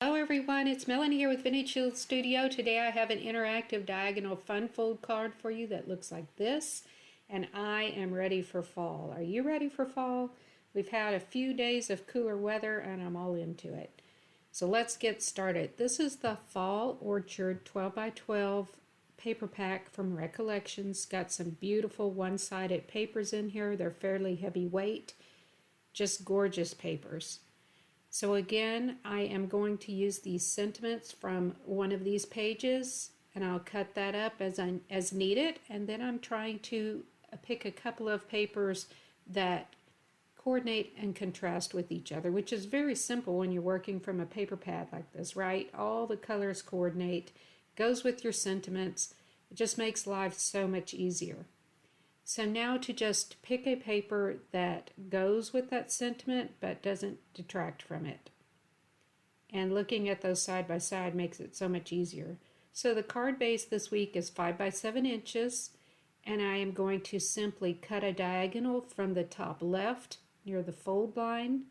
Hello everyone, it's Melanie here with Vintage Shield Studio. Today I have an interactive diagonal fun fold card for you that looks like this, and I am ready for fall. Are you ready for fall? We've had a few days of cooler weather and I'm all into it. So let's get started. This is the Fall Orchard 12 by 12 paper pack from Recollections. Got some beautiful one-sided papers in here. They're fairly heavyweight, just gorgeous papers. So again, I am going to use these sentiments from one of these pages, and I'll cut that up as needed, and then I'm trying to pick a couple of papers that coordinate and contrast with each other, which is very simple when you're working from a paper pad like this, right? All the colors coordinate, goes with your sentiments. It just makes life so much easier. So now to just pick a paper that goes with that sentiment but doesn't detract from it. And looking at those side by side makes it so much easier. So the card base this week is 5 by 7 inches, and I am going to simply cut a diagonal from the top left near the fold line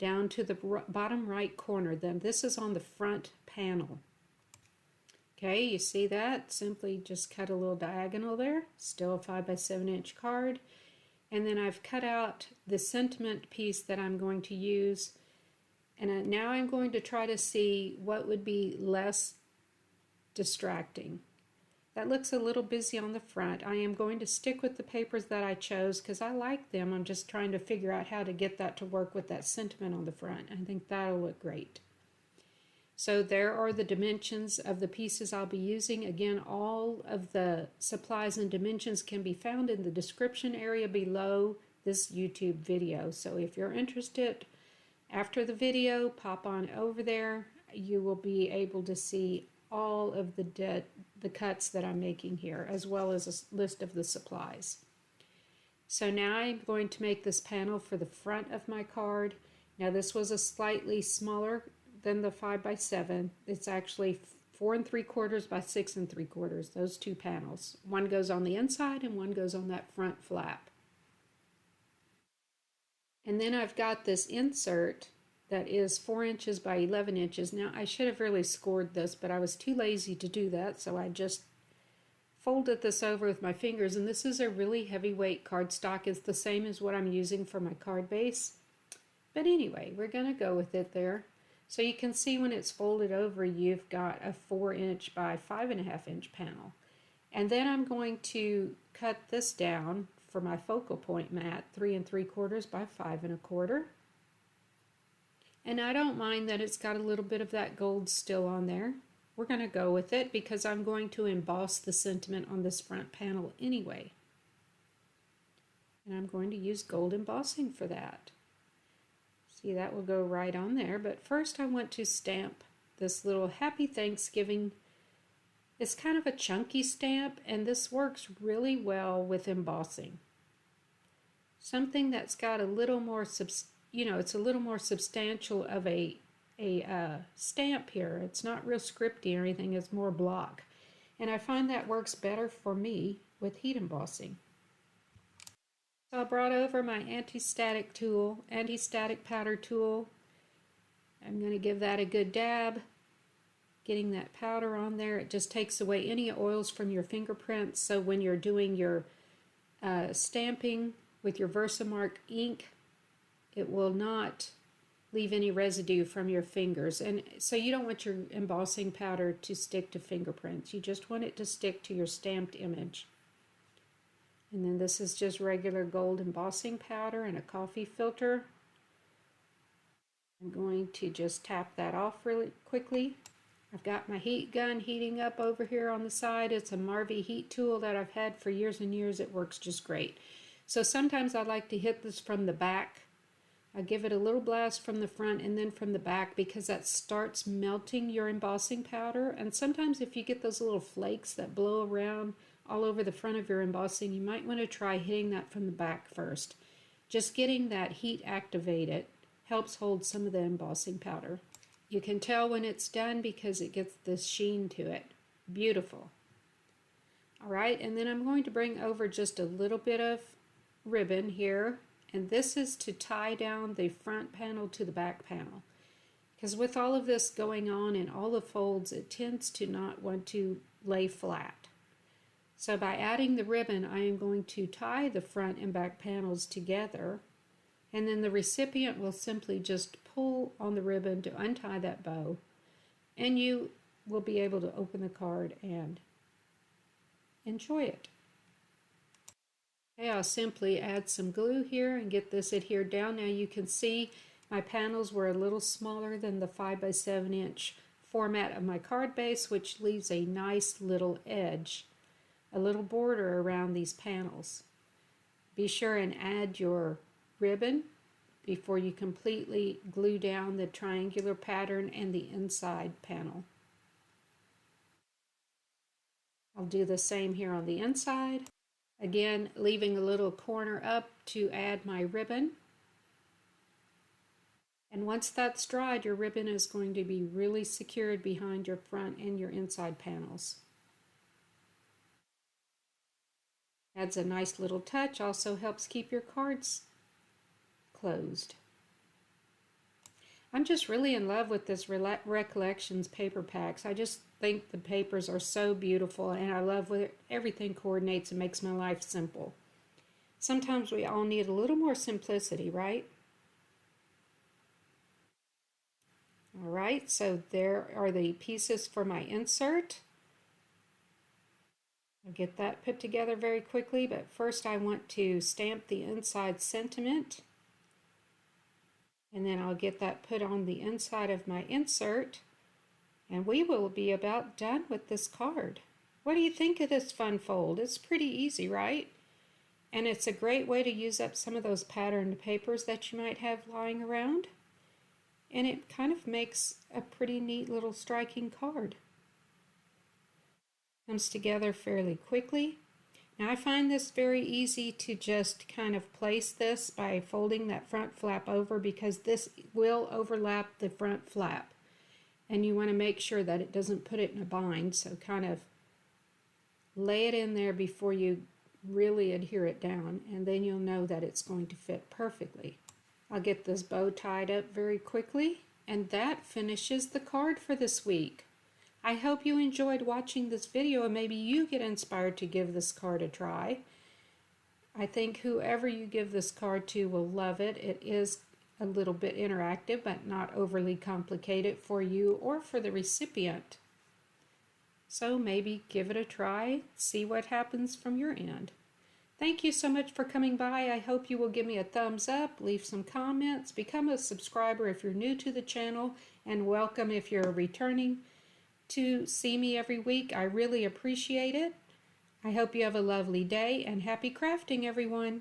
down to the bottom right corner. Then this is on the front panel. Okay, you see that? Simply just cut a little diagonal there. Still a 5 by 7 inch card. And then I've cut out the sentiment piece that I'm going to use. And now I'm going to try to see what would be less distracting. That looks a little busy on the front. I am going to stick with the papers that I chose because I like them. I'm just trying to figure out how to get that to work with that sentiment on the front. I think that'll look great. So there are the dimensions of the pieces I'll be using. Again, all of the supplies and dimensions can be found in the description area below this YouTube video. So if you're interested, after the video, pop on over there. You will be able to see all of the cuts that I'm making here, as well as a list of the supplies. So now I'm going to make this panel for the front of my card. Now this was a slightly smaller than the 5 by 7. It's actually 4 3/4 by 6 3/4. Those two panels. One goes on the inside and one goes on that front flap. And then I've got this insert that is 4 inches by 11 inches. Now I should have really scored this, but I was too lazy to do that, so I just folded this over with my fingers. And this is a really heavyweight cardstock. It's the same as what I'm using for my card base. But anyway, we're going to go with it there. So you can see when it's folded over, you've got a 4 inch by 5.5 inch panel. And then I'm going to cut this down for my focal point mat, 3 3/4 by 5 1/4. And I don't mind that it's got a little bit of that gold still on there. We're going to go with it because I'm going to emboss the sentiment on this front panel anyway. And I'm going to use gold embossing for that. See, that will go right on there, but first I want to stamp this little Happy Thanksgiving. It's kind of a chunky stamp, and this works really well with embossing. Something that's got a little more, it's a little more substantial of a stamp here. It's not real scripty or anything, it's more block. And I find that works better for me with heat embossing. So I brought over my anti-static powder tool. I'm going to give that a good dab. Getting that powder on there, it just takes away any oils from your fingerprints. So when you're doing your stamping with your Versamark ink, it will not leave any residue from your fingers. And so you don't want your embossing powder to stick to fingerprints. You just want it to stick to your stamped image. And then this is just regular gold embossing powder and a coffee filter. I'm going to just tap that off really quickly. I've got my heat gun heating up over here on the side. It's a Marvy heat tool that I've had for years and years. It works just great. So sometimes I like to hit this from the back. I give it a little blast from the front and then from the back because that starts melting your embossing powder. And sometimes if you get those little flakes that blow around all over the front of your embossing, you might want to try hitting that from the back first. Just getting that heat activated helps hold some of the embossing powder. You can tell when it's done because it gets this sheen to it. Beautiful. Alright, and then I'm going to bring over just a little bit of ribbon here, and this is to tie down the front panel to the back panel. because with all of this going on in all the folds, it tends to not want to lay flat. So by adding the ribbon, I am going to tie the front and back panels together, and then the recipient will simply just pull on the ribbon to untie that bow, and you will be able to open the card and enjoy it. Okay, I'll simply add some glue here and get this adhered down. Now you can see my panels were a little smaller than the 5x7 inch format of my card base, which leaves a nice little edge, a little border around these panels. Be sure and add your ribbon before you completely glue down the triangular pattern and the inside panel. I'll do the same here on the inside. Again, leaving a little corner up to add my ribbon. And once that's dried, your ribbon is going to be really secured behind your front and your inside panels. Adds a nice little touch, also helps keep your cards closed. I'm just really in love with this Recollections paper packs. I just think the papers are so beautiful, and I love where everything coordinates and makes my life simple. Sometimes we all need a little more simplicity, right? All right, so there are the pieces for my insert. I'll get that put together very quickly, but first I want to stamp the inside sentiment. And then I'll get that put on the inside of my insert, and we will be about done with this card. What do you think of this fun fold? It's pretty easy, right? And it's a great way to use up some of those patterned papers that you might have lying around. And it kind of makes a pretty neat little striking card. Comes together fairly quickly. Now I find this very easy to just kind of place this by folding that front flap over, because this will overlap the front flap. And you want to make sure that it doesn't put it in a bind, so kind of lay it in there before you really adhere it down, and then you'll know that it's going to fit perfectly. I'll get this bow tied up very quickly, and that finishes the card for this week. I hope you enjoyed watching this video, and maybe you get inspired to give this card a try. I think whoever you give this card to will love it. It is a little bit interactive, but not overly complicated for you or for the recipient. So maybe give it a try, see what happens from your end. Thank you so much for coming by. I hope you will give me a thumbs up, leave some comments, become a subscriber if you're new to the channel, and welcome if you're returning to see me every week. I really appreciate it. I hope you have a lovely day, and happy crafting, everyone.